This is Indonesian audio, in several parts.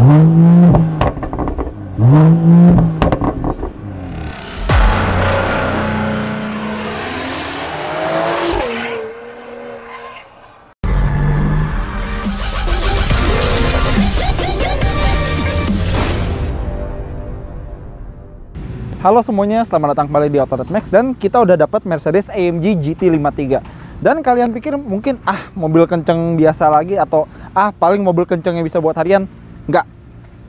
Halo semuanya, selamat datang kembali di Auto.Max dan kita udah dapat Mercedes AMG GT 53. Dan kalian pikir mungkin mobil kenceng biasa lagi atau paling mobil kenceng yang bisa buat harian? Enggak.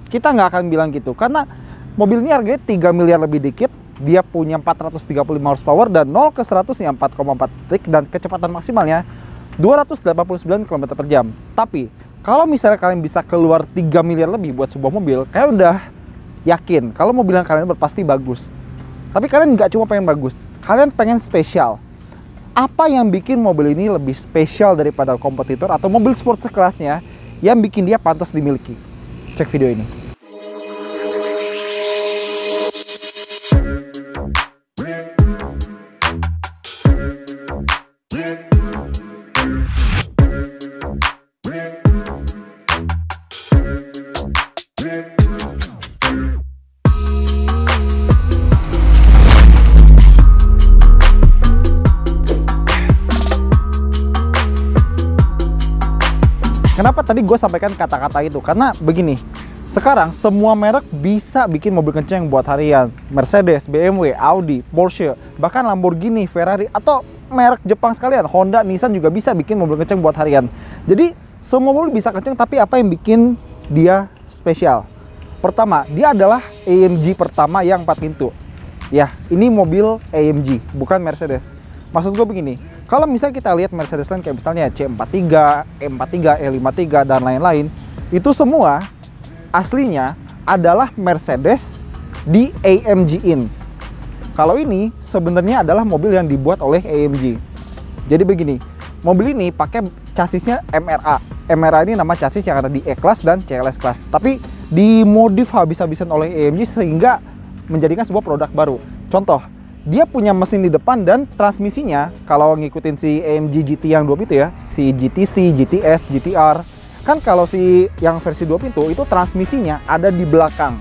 Kita nggak akan bilang gitu karena mobil ini harganya 3 miliar lebih dikit. Dia punya 435 horsepower dan 0 ke 100 nya 4,4 detik dan kecepatan maksimalnya 289 km per jam. Tapi kalau misalnya kalian bisa keluar 3 miliar lebih buat sebuah mobil, kalian udah yakin kalau mobil yang kalian pasti bagus. Tapi kalian nggak cuma pengen bagus, kalian pengen spesial. Apa yang bikin mobil ini lebih spesial daripada kompetitor atau mobil sport sekelasnya yang bikin dia pantas dimiliki? Cek video ini. Kenapa tadi gue sampaikan kata-kata itu? Karena begini, sekarang semua merek bisa bikin mobil kenceng buat harian. Mercedes, BMW, Audi, Porsche, bahkan Lamborghini, Ferrari, atau merek Jepang sekalian, Honda, Nissan juga bisa bikin mobil kenceng buat harian. Jadi semua mobil bisa kenceng, tapi apa yang bikin dia spesial? Pertama, dia adalah AMG pertama yang 4 pintu. Ya, ini mobil AMG, bukan Mercedes. Maksud gue begini, kalau misalnya kita lihat Mercedes lain kayak misalnya C43, E43, E53, dan lain-lain, itu semua aslinya adalah Mercedes di AMG-in. Kalau ini sebenarnya adalah mobil yang dibuat oleh AMG. Jadi begini, mobil ini pakai chassisnya MRA. MRA ini nama chassis yang ada di E-Class dan CLS Class. Tapi dimodif habis-habisan oleh AMG sehingga menjadikan sebuah produk baru. Contoh, dia punya mesin di depan dan transmisinya kalau ngikutin si AMG GT yang 2 pintu ya, si GTC, GTS, GTR. Kan kalau si yang versi 2 pintu itu transmisinya ada di belakang.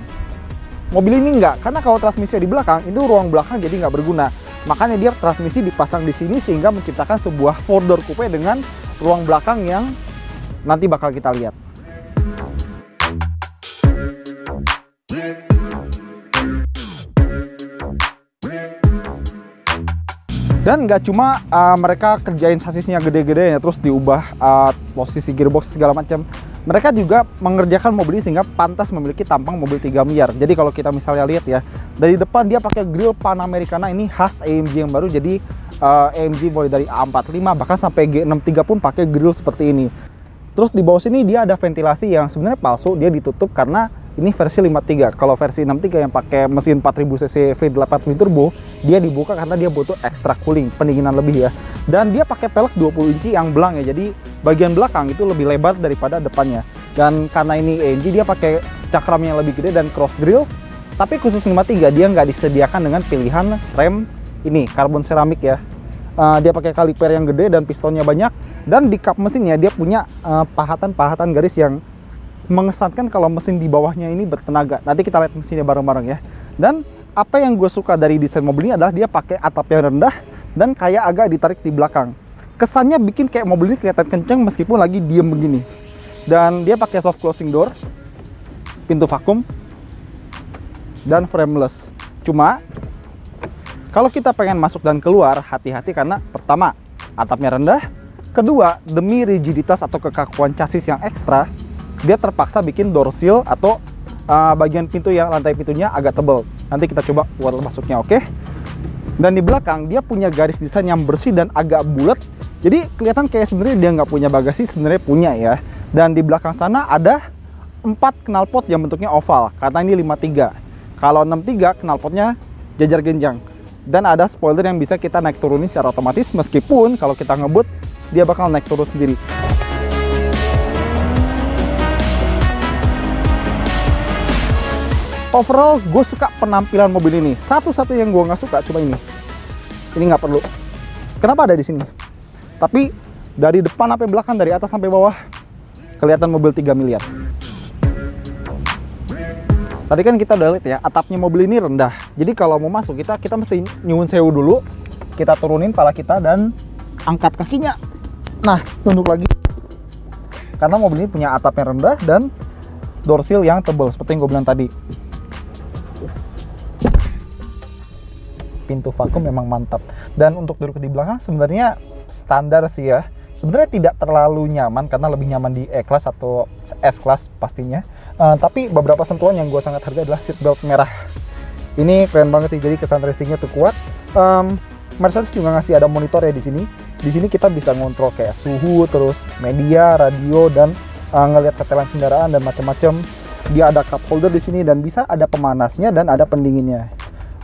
Mobil ini enggak, karena kalau transmisinya di belakang itu ruang belakang jadi nggak berguna. Makanya dia transmisi dipasang di sini sehingga menciptakan sebuah 4-door coupe dengan ruang belakang yang nanti bakal kita lihat. Dan nggak cuma mereka kerjain chassisnya gede-gede ya, terus diubah posisi gearbox segala macam. Mereka juga mengerjakan mobil ini sehingga pantas memiliki tampang mobil 3 miliar. Jadi kalau kita misalnya lihat ya, dari depan dia pakai grill Panamericana, ini khas AMG yang baru. Jadi AMG mulai dari A45 bahkan sampai G63 pun pakai grill seperti ini. Terus di bawah sini dia ada ventilasi yang sebenarnya palsu, dia ditutup karena ini versi 53. Kalau versi 63 yang pakai mesin 4000 cc V8 twin turbo, dia dibuka karena dia butuh extra cooling, pendinginan lebih ya. Dan dia pakai pelek 20 inci yang belang ya, jadi bagian belakang itu lebih lebar daripada depannya. Dan karena ini AMG, dia pakai cakram yang lebih gede dan cross grill. Tapi khusus 53 dia nggak disediakan dengan pilihan rem ini karbon seramik ya. Dia pakai kaliper yang gede dan pistonnya banyak. Dan di kap mesinnya dia punya pahatan-pahatan garis yang mengesankan kalau mesin di bawahnya ini bertenaga. Nanti kita lihat mesinnya bareng-bareng ya. Dan apa yang gue suka dari desain mobil ini adalah dia pakai atap yang rendah dan kayak agak ditarik di belakang. Kesannya bikin kayak mobil ini kelihatan kenceng meskipun lagi diem begini. Dan dia pakai soft closing door, pintu vakum, dan frameless. Cuma kalau kita pengen masuk dan keluar, hati-hati karena pertama, atapnya rendah. Kedua, demi rigiditas atau kekakuan chassis yang ekstra, dia terpaksa bikin door seal atau bagian pintu yang lantai pintunya agak tebal. Nanti kita coba buat masuknya, oke? Dan di belakang dia punya garis desain yang bersih dan agak bulat. Jadi kelihatan kayak sebenarnya dia nggak punya bagasi, sebenarnya punya ya. Dan di belakang sana ada 4 knalpot yang bentuknya oval, karena ini 53. Kalau 63 knalpotnya jajar genjang. Dan ada spoiler yang bisa kita naik turunin secara otomatis, meskipun kalau kita ngebut dia bakal naik turun sendiri. Overall, gue suka penampilan mobil ini. Satu-satu yang gue nggak suka cuma ini. Ini nggak perlu. Kenapa ada di sini? Tapi dari depan sampai belakang, dari atas sampai bawah, kelihatan mobil 3 miliar. Tadi kan kita udah lihat ya, atapnya mobil ini rendah. Jadi kalau mau masuk kita mesti nyuwun sewu dulu. Kita turunin pala kita dan angkat kakinya. Nah, tunduk lagi. Karena mobil ini punya atap yang rendah dan door seal yang tebal seperti yang gue bilang tadi. Pintu vakum memang mantap. Dan untuk duduk di belakang sebenarnya standar sih ya. Sebenarnya tidak terlalu nyaman karena lebih nyaman di E-Class atau S-Class pastinya. Tapi beberapa sentuhan yang gue sangat hargai adalah seat belt merah. Ini keren banget sih, jadi kesan racingnya tuh kuat. Mercedes juga ngasih ada monitor ya di sini. Di sini kita bisa ngontrol kayak suhu, terus media, radio, dan ngelihat setelan kendaraan dan macam-macam. Dia ada cup holder di sini dan bisa ada pemanasnya dan ada pendinginnya.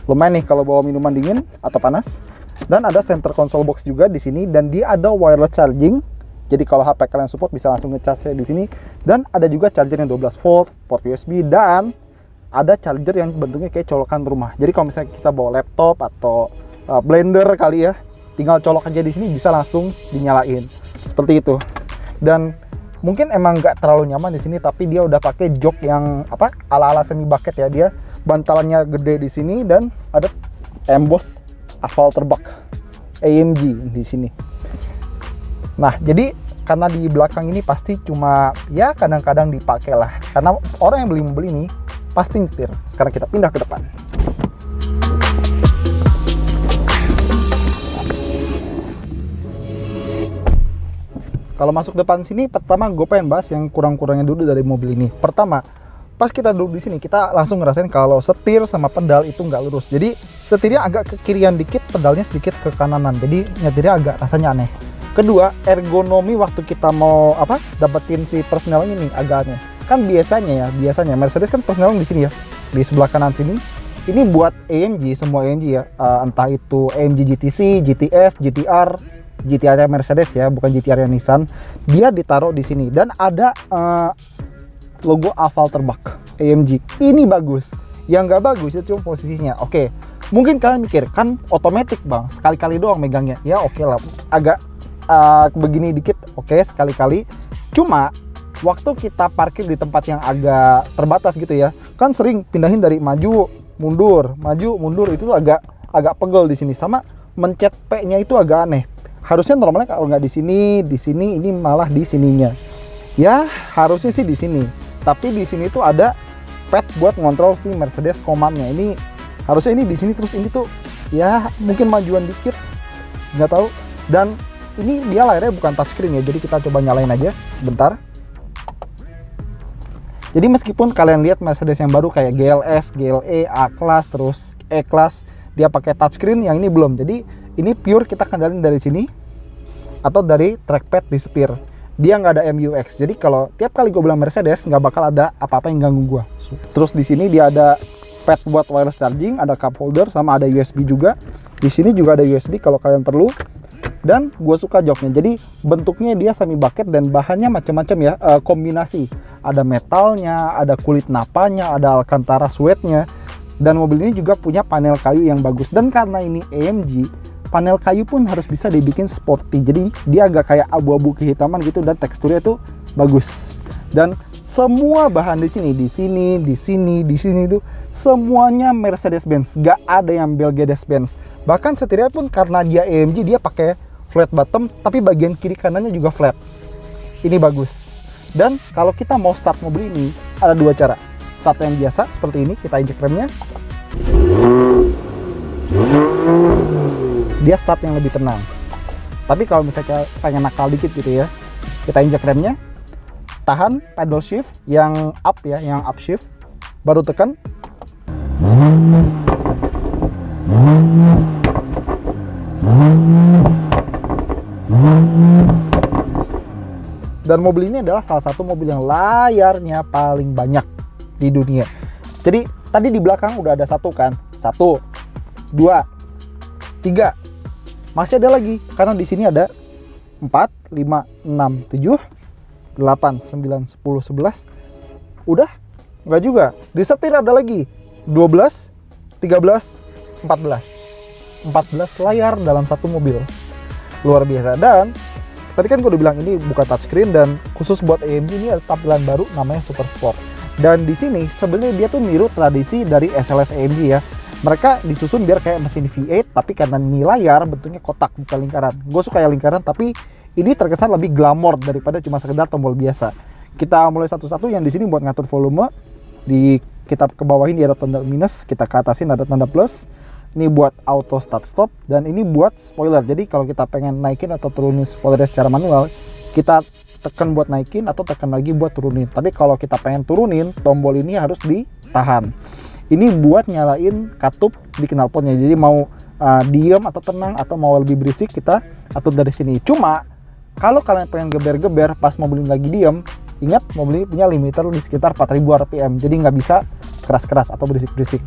Lumayan nih kalau bawa minuman dingin atau panas. Dan ada center console box juga di sini dan dia ada wireless charging. Jadi kalau HP kalian support bisa langsung ngecasnya di sini. Dan ada juga charger yang 12 volt, port USB, dan ada charger yang bentuknya kayak colokan rumah. Jadi kalau misalnya kita bawa laptop atau blender kali ya, tinggal colok aja di sini bisa langsung dinyalain. Seperti itu. Dan mungkin emang nggak terlalu nyaman di sini, tapi dia udah pakai jok yang apa ala-ala semi bucket ya. Dia bantalannya gede di sini dan ada emboss asfal terbak AMG di sini. Nah, jadi karena di belakang ini pasti cuma ya kadang-kadang dipakai lah. Karena orang yang beli mobil ini pasti nyetir. Sekarang kita pindah ke depan. Kalau masuk depan sini, pertama gue pengen bahas yang kurang-kurangnya dulu dari mobil ini. Pertama, pas kita duduk di sini, kita langsung ngerasain kalau setir sama pedal itu nggak lurus. Jadi setirnya agak ke kirian dikit, pedalnya sedikit ke kananan. Jadi nyetirnya agak rasanya aneh. Kedua, ergonomi waktu kita mau dapetin si persneling ini agak aneh. Kan biasanya Mercedes kan persneling di sini ya, di sebelah kanan sini. Ini buat AMG, semua AMG ya, entah itu AMG GTC, GTS, GTR, GTR-nya Mercedes ya, bukan GTR-nya Nissan. Dia ditaruh di sini dan ada logo asfal terbak AMG. Ini bagus. Yang nggak bagus itu cuma posisinya. Oke, mungkin kalian mikir kan otomatis bang, sekali-kali doang megangnya. Ya oke lah, agak begini dikit, oke sekali-kali. Cuma waktu kita parkir di tempat yang agak terbatas gitu ya, kan sering pindahin dari maju mundur itu tuh agak pegel di sini. Sama mencet P-nya itu agak aneh. Harusnya normalnya kalau nggak di sini, ini malah di sininya. Ya harusnya sih di sini. Tapi di sini tuh ada pad buat ngontrol si Mercedes command-nya. Ini harusnya ini di sini, terus ini tuh ya mungkin majuan dikit, nggak tahu. Dan ini dia layarnya bukan touchscreen ya, jadi kita coba nyalain aja bentar. Jadi meskipun kalian lihat Mercedes yang baru kayak GLS, GLE, A-Class, terus E-Class, dia pakai touchscreen, yang ini belum. Jadi ini pure kita kendalin dari sini atau dari trackpad di setir. Dia nggak ada MUX, jadi kalau tiap kali gue bilang Mercedes nggak bakal ada apa-apa yang ganggu gue. Terus di sini dia ada pad buat wireless charging, ada cup holder, sama ada USB juga. Di sini juga ada USB kalau kalian perlu. Dan gue suka joknya, jadi bentuknya dia semi bucket dan bahannya macam-macam ya, kombinasi. Ada metalnya, ada kulit napanya, ada Alcantara suede-nya. Dan mobil ini juga punya panel kayu yang bagus. Dan karena ini AMG, panel kayu pun harus bisa dibikin sporty. Jadi dia agak kayak abu-abu kehitaman gitu dan teksturnya tuh bagus. Dan semua bahan di sini tuh semuanya Mercedes-Benz. Gak ada yang Mercedes-Benz. Bahkan setirnya pun karena dia AMG, dia pakai flat bottom, tapi bagian kiri kanannya juga flat. Ini bagus. Dan kalau kita mau start mobil ini, ada dua cara. Start yang biasa seperti ini, kita injek remnya. Dia start yang lebih tenang. Tapi kalau misalnya pengen nakal dikit gitu ya, kita injek remnya, tahan pedal shift yang up ya, yang up shift, baru tekan. Dan mobil ini adalah salah satu mobil yang layarnya paling banyak di dunia. Jadi tadi di belakang udah ada satu kan, 1, 2, 3, masih ada lagi karena di sini ada 4, 5, 6, 7, 8, 9, 10, 11. Udah? Enggak juga. Di setir ada lagi 12, 13, 14 layar dalam satu mobil. Luar biasa. Dan tadi kan gue udah bilang ini bukan touchscreen, dan khusus buat AMG ini ada tampilan baru namanya Super Sport. Dan di sini sebenarnya dia tuh niru tradisi dari SLS AMG ya. Mereka disusun biar kayak mesin V8, tapi karena ini layar bentuknya kotak bukan lingkaran. Gue suka yang lingkaran, tapi ini terkesan lebih glamor daripada cuma sekedar tombol biasa. Kita mulai satu-satu. Yang di sini buat ngatur volume. Kita ke bawahin ada tanda minus, kita ke atasin ada tanda plus. Ini buat auto start stop, dan ini buat spoiler. Jadi kalau kita pengen naikin atau turunin spoilernya secara manual, kita tekan buat naikin atau tekan lagi buat turunin. Tapi kalau kita pengen turunin, tombol ini harus ditahan. Ini buat nyalain katup di knalpotnya. Jadi mau diam atau tenang atau mau lebih berisik, kita atur dari sini. Cuma kalau kalian pengen geber-geber pas mobil ini lagi diam, ingat mobil ini punya limiter di sekitar 4000 rpm. Jadi nggak bisa keras-keras atau berisik-berisik.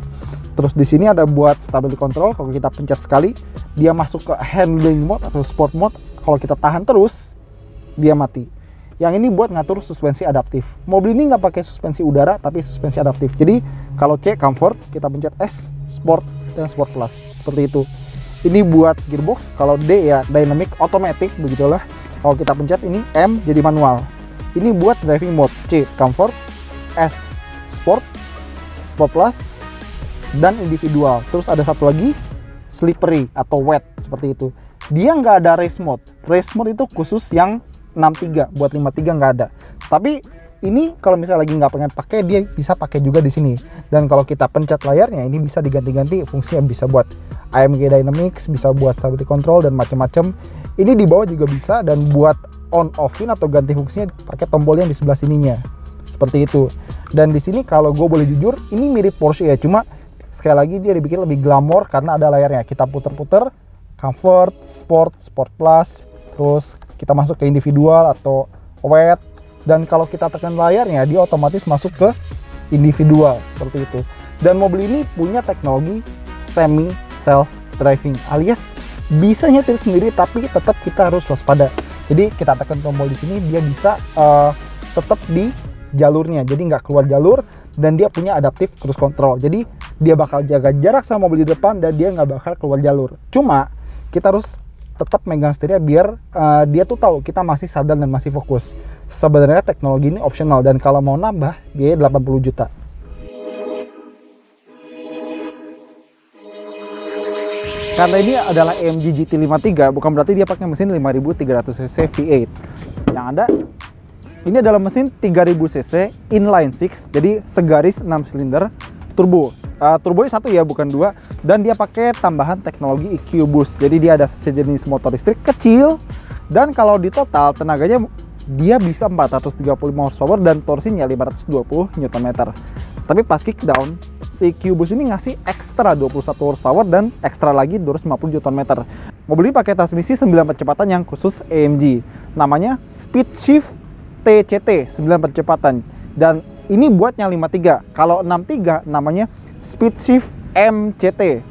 Terus di sini ada buat stability control. Kalau kita pencet sekali, dia masuk ke handling mode atau sport mode. Kalau kita tahan terus, dia mati. Yang ini buat ngatur suspensi adaptif. Mobil ini nggak pakai suspensi udara, tapi suspensi adaptif. Jadi kalau C comfort, kita pencet S sport dan sport plus, seperti itu. Ini buat gearbox. Kalau D ya dynamic automatic, begitulah. Kalau kita pencet ini M jadi manual. Ini buat driving mode. C comfort, S sport, sport plus, dan individual. Terus ada satu lagi slippery atau wet, seperti itu. Dia nggak ada race mode. Race mode itu khusus yang 63, buat 53 nggak ada. Tapi ini kalau misalnya lagi nggak pengen pakai, dia bisa pakai juga di sini. Dan kalau kita pencet layarnya, ini bisa diganti-ganti fungsinya, bisa buat AMG Dynamics, bisa buat stability control dan macam-macam. Ini di bawah juga bisa, dan buat on offin atau ganti fungsinya pakai tombol yang di sebelah sininya, seperti itu. Dan di sini kalau gue boleh jujur, ini mirip Porsche ya, cuma sekali lagi dia dibikin lebih glamor karena ada layarnya. Kita puter-puter, comfort, sport, sport plus, terus kita masuk ke individual atau wet, dan kalau kita tekan layarnya dia otomatis masuk ke individual, seperti itu. Dan mobil ini punya teknologi semi self driving, alias bisa nyetir sendiri tapi tetap kita harus waspada. Jadi kita tekan tombol di sini, dia bisa tetap di jalurnya, jadi nggak keluar jalur, dan dia punya adaptive cruise control. Jadi dia bakal jaga jarak sama mobil di depan dan dia nggak bakal keluar jalur. Cuma kita harus tetap megang setirnya biar dia tuh tahu kita masih sadar dan masih fokus. Sebenarnya teknologi ini optional, dan kalau mau nambah biaya 80 juta. Karena ini adalah AMG GT53, bukan berarti dia pakai mesin 5300 cc V8. Yang ada, ini adalah mesin 3000 cc inline 6, jadi segaris 6 silinder turbo. Turbonya satu ya, bukan dua, dan dia pakai tambahan teknologi EQ Boost. Jadi dia ada sejenis motor listrik kecil, dan kalau di total tenaganya dia bisa 435 horsepower dan torsinya 520 Nm. Tapi pas kickdown, si EQ Boost ini ngasih ekstra 21 horsepower dan ekstra lagi 250 Nm. Mobil ini pakai transmisi 9 percepatan yang khusus AMG. Namanya Speed Shift TCT 9 percepatan. Dan ini buatnya 53. Kalau 63 namanya Speed Shift MCT.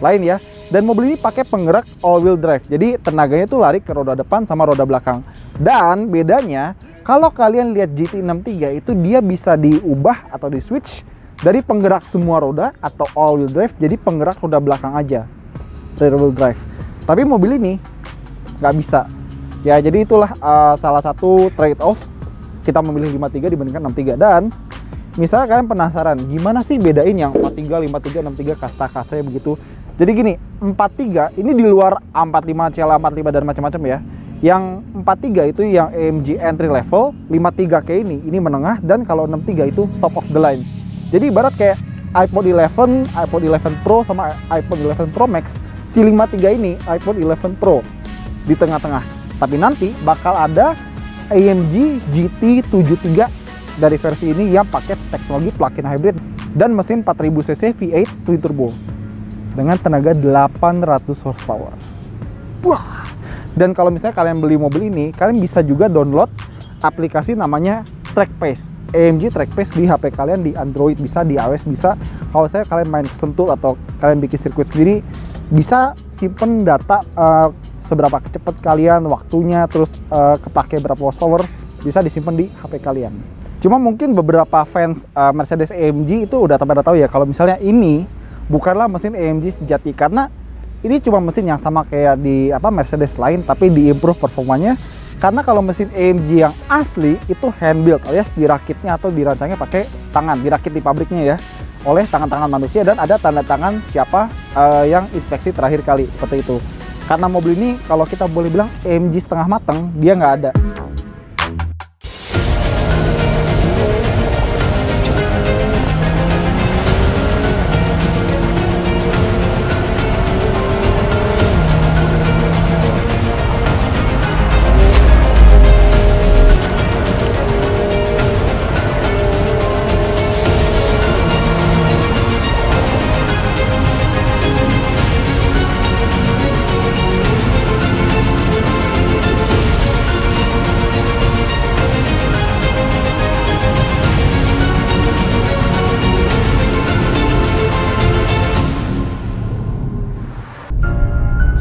Lain ya. Dan mobil ini pakai penggerak all wheel drive. Jadi tenaganya itu lari ke roda depan sama roda belakang. Dan bedanya, kalau kalian lihat GT63 itu dia bisa diubah atau di switch dari penggerak semua roda atau all wheel drive jadi penggerak roda belakang aja, rear wheel drive. Tapi mobil ini nggak bisa. Ya jadi itulah salah satu trade off kita memilih 53 dibandingkan 63. Dan misalnya kalian penasaran gimana sih bedain yang 43, 53, 63 kasta-kastanya begitu. Jadi gini, 43 ini di luar 45, CL45 dan macam-macam ya. Yang 43 itu yang AMG entry level, 53 kayak ini menengah, dan kalau 63 itu top of the line. Jadi ibarat kayak iPhone 11, iPhone 11 Pro sama iPhone 11 Pro Max, si 53 ini iPhone 11 Pro di tengah-tengah. Tapi nanti bakal ada AMG GT73 dari versi ini yang pakai teknologi plug-in hybrid dan mesin 4000 cc V8 twin turbo dengan tenaga 800 horsepower. Wah. Dan kalau misalnya kalian beli mobil ini, kalian bisa juga download aplikasi namanya Trackpace. AMG Trackpace di HP kalian, di Android bisa, di iOS bisa. Kalau saya kalian main ke Sentul atau kalian bikin sirkuit sendiri, bisa simpen data seberapa cepat kalian, waktunya, terus kepake berapa horsepower, bisa disimpan di HP kalian. Cuma mungkin beberapa fans Mercedes AMG itu udah pada tahu ya kalau misalnya ini bukanlah mesin AMG sejati, karena ini cuma mesin yang sama kayak di Mercedes lain, tapi diimprove performanya. Karena kalau mesin AMG yang asli itu hand build, alias dirakitnya atau dirancangnya pakai tangan, dirakit di pabriknya ya, oleh tangan-tangan manusia, dan ada tanda tangan siapa yang inspeksi terakhir kali, seperti itu. Karena mobil ini kalau kita boleh bilang AMG setengah matang, dia nggak ada.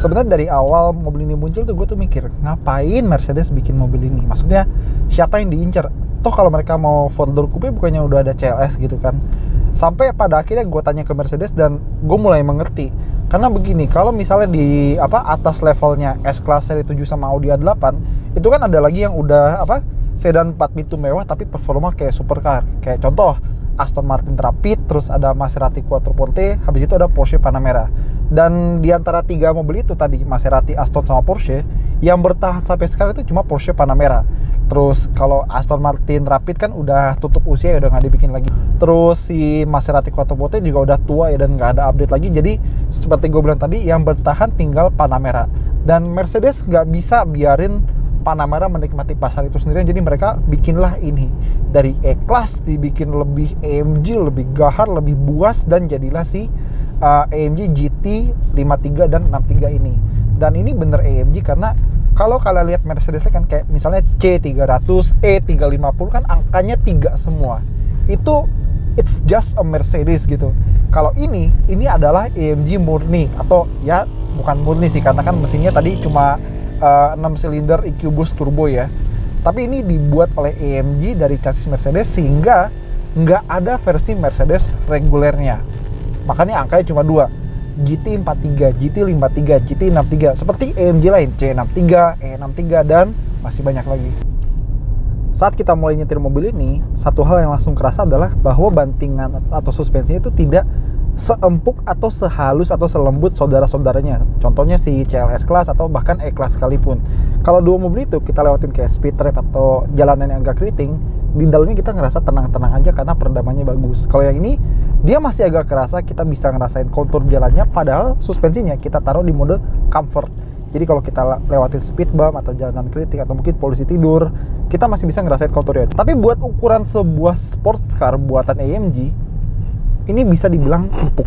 Sebenarnya dari awal mobil ini muncul tuh gue tuh mikir, ngapain Mercedes bikin mobil ini? Maksudnya siapa yang diincar? Toh kalau mereka mau 4-door coupe bukannya udah ada CLS gitu kan? Sampai pada akhirnya gue tanya ke Mercedes dan gue mulai mengerti. Karena begini, kalau misalnya di atas levelnya S-Class seri 7 sama Audi A8, itu kan ada lagi yang udah sedan 4 pintu mewah tapi performa kayak supercar. Kayak contoh Aston Martin Rapid, terus ada Maserati Quattroporte, habis itu ada Porsche Panamera. Dan di antara 3 mobil itu tadi, Maserati, Aston sama Porsche, yang bertahan sampai sekarang itu cuma Porsche Panamera. Terus kalau Aston Martin Rapid kan udah tutup usia ya, udah nggak dibikin lagi. Terus si Maserati Quattroporte juga udah tua ya, dan nggak ada update lagi. Jadi seperti gue bilang tadi, yang bertahan tinggal Panamera. Dan Mercedes nggak bisa biarin Panamera menikmati pasar itu sendirian, jadi mereka bikinlah ini. Dari E-Class dibikin lebih AMG, lebih gahar, lebih buas, dan jadilah si AMG GT 53 dan 63 ini. Dan ini bener AMG karena kalau kalian lihat Mercedes kan kayak misalnya C300, E350 kan angkanya 3 semua. Itu it's just a Mercedes gitu. Kalau ini adalah AMG murni, atau ya bukan murni sih karena kan mesinnya tadi cuma 6 silinder EcoBoost turbo ya. Tapi ini dibuat oleh AMG dari chassis Mercedes sehingga nggak ada versi Mercedes regulernya. Makanya angkanya cuma 2, GT43, GT53, GT63, seperti AMG lain, C63, E63, dan masih banyak lagi. Saat kita mulai nyetir mobil ini, satu hal yang langsung kerasa adalah bahwa bantingan atau suspensinya itu tidak seempuk atau sehalus atau selembut saudara-saudaranya. Contohnya si CLS Class atau bahkan E-Class sekalipun. Kalau dua mobil itu kita lewatin kayak speed trap atau jalanan yang agak keriting, di dalamnya kita ngerasa tenang-tenang aja karena peredamannya bagus. Kalau yang ini, dia masih agak kerasa, kita bisa ngerasain kontur jalannya, padahal suspensinya kita taruh di mode comfort. Jadi kalau kita lewatin speed bump atau jalanan kritik atau mungkin polisi tidur, kita masih bisa ngerasain konturnya. Tapi buat ukuran sebuah sports car buatan AMG, ini bisa dibilang empuk.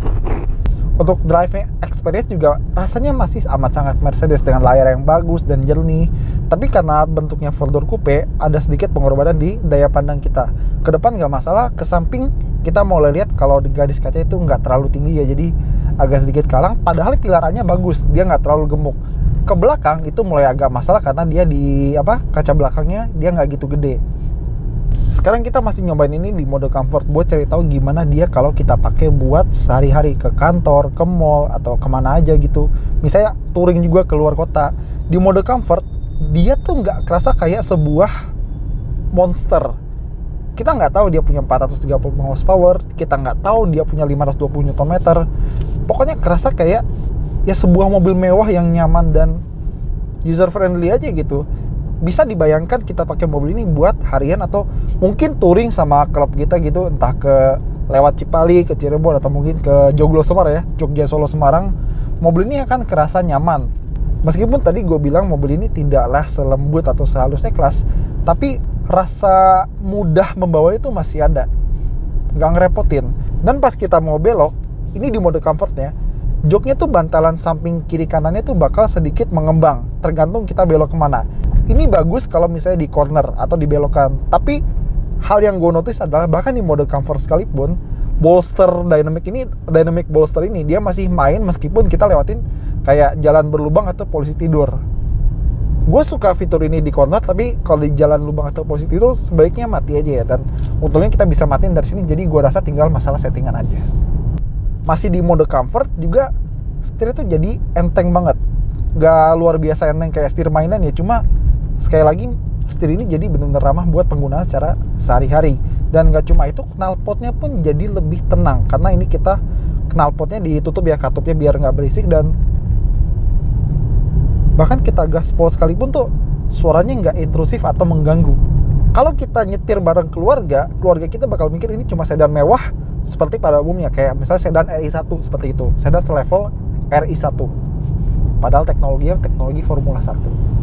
Untuk driving experience juga rasanya masih amat sangat Mercedes dengan layar yang bagus dan jernih. Tapi karena bentuknya 4-door coupe, ada sedikit pengorbanan di daya pandang kita. Ke depan nggak masalah, ke samping kita mau lihat kalau di garis kaca itu nggak terlalu tinggi ya, jadi agak sedikit kalang. Padahal pilarannya bagus, dia nggak terlalu gemuk. Ke belakang itu mulai agak masalah karena dia di kaca belakangnya dia nggak gitu gede. Sekarang kita masih nyobain ini di mode comfort buat cari tahu gimana dia kalau kita pakai buat sehari-hari ke kantor, ke mall, atau kemana aja gitu. Misalnya touring juga keluar kota. Di mode comfort, dia tuh nggak kerasa kayak sebuah monster. Kita nggak tahu dia punya 430 horsepower, kita nggak tahu dia punya 520 Nm. Pokoknya kerasa kayak ya sebuah mobil mewah yang nyaman dan user friendly aja gitu. Bisa dibayangkan kita pakai mobil ini buat harian atau mungkin touring sama klub kita gitu, entah ke lewat Cipali, ke Cirebon, atau mungkin ke Joglo Semarang ya, Jogja Solo Semarang. Mobil ini akan kerasa nyaman. Meskipun tadi gue bilang mobil ini tidaklah selembut atau sehalus E-Class, tapi rasa mudah membawa itu masih ada, nggak ngerepotin. Dan pas kita mau belok, ini di mode comfortnya, joknya tuh bantalan samping kiri kanannya tuh bakal sedikit mengembang, tergantung kita belok kemana. Ini bagus kalau misalnya di corner atau di belokan. Tapi hal yang gue notice adalah bahkan di mode comfort sekalipun, dynamic bolster ini dia masih main meskipun kita lewatin kayak jalan berlubang atau polisi tidur. Gue suka fitur ini di corner, tapi kalau di jalan lubang atau polisi tidur sebaiknya mati aja ya. Dan untungnya kita bisa matiin dari sini, jadi gue rasa tinggal masalah settingan aja. Masih di mode comfort juga, setir itu jadi enteng banget. Gak luar biasa enteng kayak setir mainan ya, cuma sekali lagi setir ini jadi benar-benar ramah buat penggunaan secara sehari-hari. Dan gak cuma itu, knalpotnya pun jadi lebih tenang karena ini kita knalpotnya ditutup ya, katupnya biar nggak berisik, dan bahkan kita gaspol sekalipun tuh suaranya nggak intrusif atau mengganggu. Kalau kita nyetir bareng keluarga kita bakal mikir ini cuma sedan mewah seperti pada umumnya, kayak misalnya sedan RI1 seperti itu, sedan selevel RI1, padahal teknologinya teknologi Formula 1.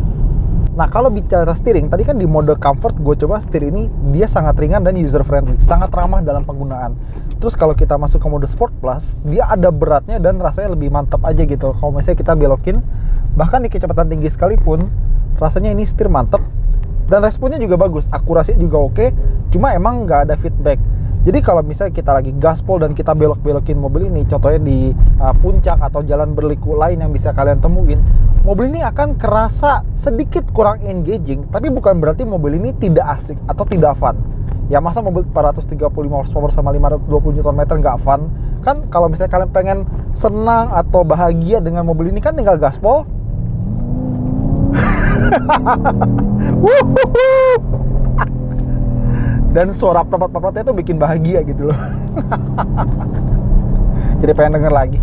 Nah, kalau bicara steering, tadi kan di mode comfort gue coba setir ini, dia sangat ringan dan user friendly, sangat ramah dalam penggunaan. Terus kalau kita masuk ke mode Sport Plus, dia ada beratnya dan rasanya lebih mantap aja gitu. Kalau misalnya kita belokin, bahkan di kecepatan tinggi sekalipun, rasanya ini setir mantep. Dan responnya juga bagus, akurasinya juga oke, cuma emang nggak ada feedback. Jadi kalau misalnya kita lagi gaspol dan kita belok-belokin mobil ini, contohnya di puncak atau jalan berliku lain yang bisa kalian temuin, mobil ini akan kerasa sedikit kurang engaging, tapi bukan berarti mobil ini tidak asik atau tidak fun. Ya masa mobil 435 horsepower sama 520 Nm nggak fun? Kan kalau misalnya kalian pengen senang atau bahagia dengan mobil ini kan tinggal gaspol. Dan suara pepet-pepetnya tuh bikin bahagia gitu loh. Jadi pengen denger lagi.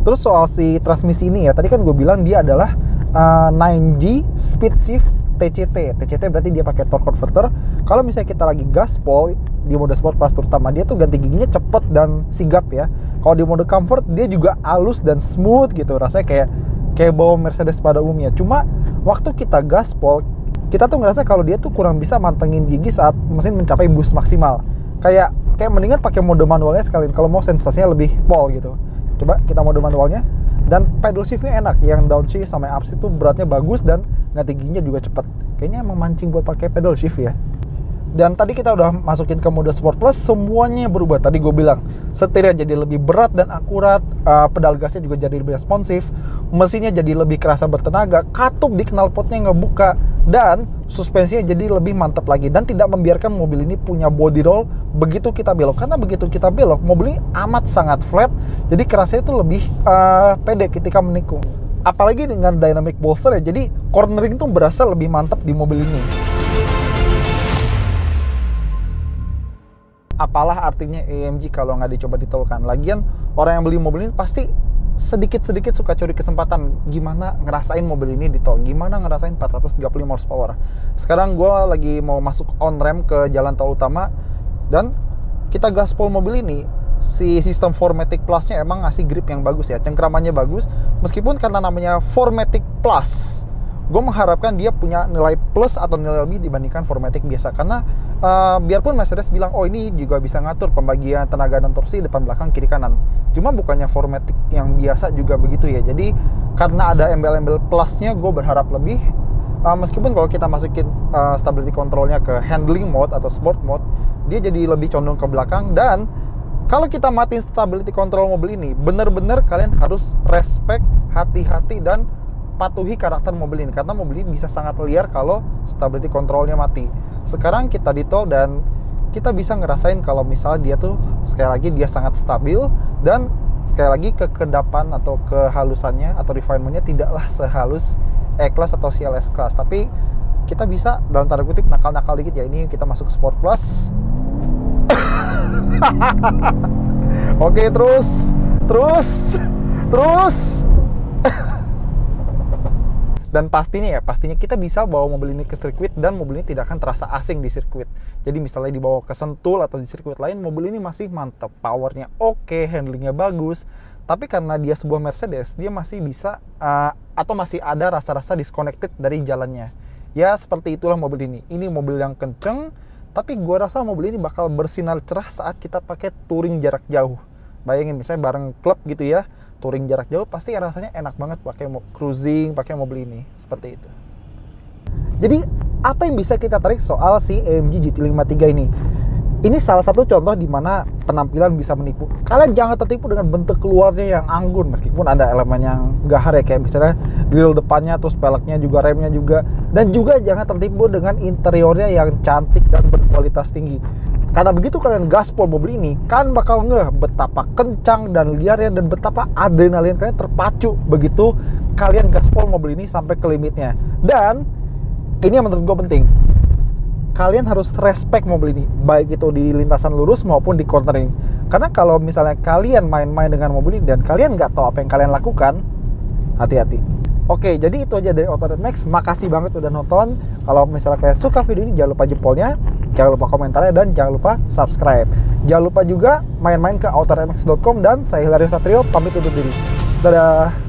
Terus soal si transmisi ini ya, tadi kan gue bilang dia adalah 9G Speed Shift TCT. TCT berarti dia pakai torque converter. Kalau misalnya kita lagi gaspol di mode Sport Plus terutama, dia tuh ganti giginya cepet dan sigap ya. Kalau di mode comfort dia juga halus dan smooth gitu, rasanya kayak bawa Mercedes pada umumnya. Cuma waktu kita gaspol, kita tuh ngerasa kalau dia tuh kurang bisa mantengin gigi saat mesin mencapai boost maksimal. Kayak mendingan pakai mode manualnya sekalian kalau mau sensasinya lebih pol gitu. Coba kita mode manualnya, dan pedal shiftnya enak, yang downshift sama upshift itu beratnya bagus dan ganti giginya juga cepet. Kayaknya emang mancing buat pakai pedal shift ya. Dan tadi kita udah masukin ke mode Sport Plus, semuanya berubah. Tadi gue bilang setirnya jadi lebih berat dan akurat, pedal gasnya juga jadi lebih responsif, mesinnya jadi lebih kerasa bertenaga, katup di knalpotnya ngebuka, dan suspensinya jadi lebih mantap lagi, dan tidak membiarkan mobil ini punya body roll begitu kita belok. Karena begitu kita belok, mobil ini amat sangat flat, jadi kerasanya itu lebih pede ketika menikung. Apalagi dengan dynamic bolster ya, jadi cornering tuh berasa lebih mantap di mobil ini. Apalah artinya AMG kalau nggak dicoba ditolkan? Lagian orang yang beli mobil ini pasti sedikit-sedikit suka curi kesempatan gimana ngerasain mobil ini di tol, gimana ngerasain 435 horsepower. Sekarang gue lagi mau masuk on ramp ke jalan tol utama, dan kita gaspol mobil ini, si sistem 4MATIC Plus-nya emang ngasih grip yang bagus ya, cengkramannya bagus. Meskipun karena namanya 4MATIC Plus, gue mengharapkan dia punya nilai plus atau nilai lebih dibandingkan 4MATIC biasa. Karena biarpun Mercedes bilang, oh ini juga bisa ngatur pembagian tenaga dan torsi depan, belakang, kiri, kanan, cuma bukannya 4MATIC yang biasa juga begitu ya. Jadi karena ada embel-embel plusnya, gue berharap lebih. Meskipun kalau kita masukin stability controlnya ke handling mode atau sport mode, dia jadi lebih condong ke belakang. Dan kalau kita matiin stability control mobil ini, bener-bener kalian harus respect, hati-hati, dan patuhi karakter mobil ini, karena mobil ini bisa sangat liar kalau stability controlnya mati. Sekarang kita di tol dan kita bisa ngerasain kalau misalnya dia tuh sekali lagi dia sangat stabil, dan sekali lagi kekedapan atau kehalusannya atau refinementnya tidaklah sehalus E-Class atau CLS Class. Tapi kita bisa dalam tanda kutip nakal-nakal dikit ya. Ini kita masuk Sport Plus. Oke, terus dan pastinya kita bisa bawa mobil ini ke sirkuit, dan mobil ini tidak akan terasa asing di sirkuit. Jadi misalnya dibawa ke Sentul atau di sirkuit lain, mobil ini masih mantap, powernya oke, handlingnya bagus. Tapi karena dia sebuah Mercedes, dia masih bisa atau masih ada rasa-rasa disconnected dari jalannya. Ya seperti itulah mobil ini. Ini mobil yang kenceng, tapi gua rasa mobil ini bakal bersinar cerah saat kita pakai touring jarak jauh. Bayangin misalnya bareng klub gitu ya, touring jarak jauh, pasti rasanya enak banget pakai cruising, pakai mobil ini, seperti itu. Jadi apa yang bisa kita tarik soal si AMG GT53 ini? Ini salah satu contoh di mana penampilan bisa menipu. Kalian jangan tertipu dengan bentuk keluarnya yang anggun, meskipun ada elemen yang gahar ya, kayak misalnya grill depannya, terus peleknya juga, remnya juga. Dan juga jangan tertipu dengan interiornya yang cantik dan berkualitas tinggi. Karena begitu kalian gaspol mobil ini, kan bakal ngeh betapa kencang dan liarnya dan betapa adrenalin kalian terpacu begitu kalian gaspol mobil ini sampai ke limitnya. Dan ini yang menurut gue penting, kalian harus respect mobil ini, baik itu di lintasan lurus maupun di cornering. Karena kalau misalnya kalian main-main dengan mobil ini dan kalian nggak tahu apa yang kalian lakukan, hati-hati. Oke, jadi itu aja dari Auto Trade Max. Makasih banget udah nonton. Kalau misalnya kalian suka video ini, jangan lupa jempolnya, jangan lupa komentarnya, dan jangan lupa subscribe. Jangan lupa juga main-main ke autotrademax.com, dan saya Hilario Satrio pamit undur diri. Dadah.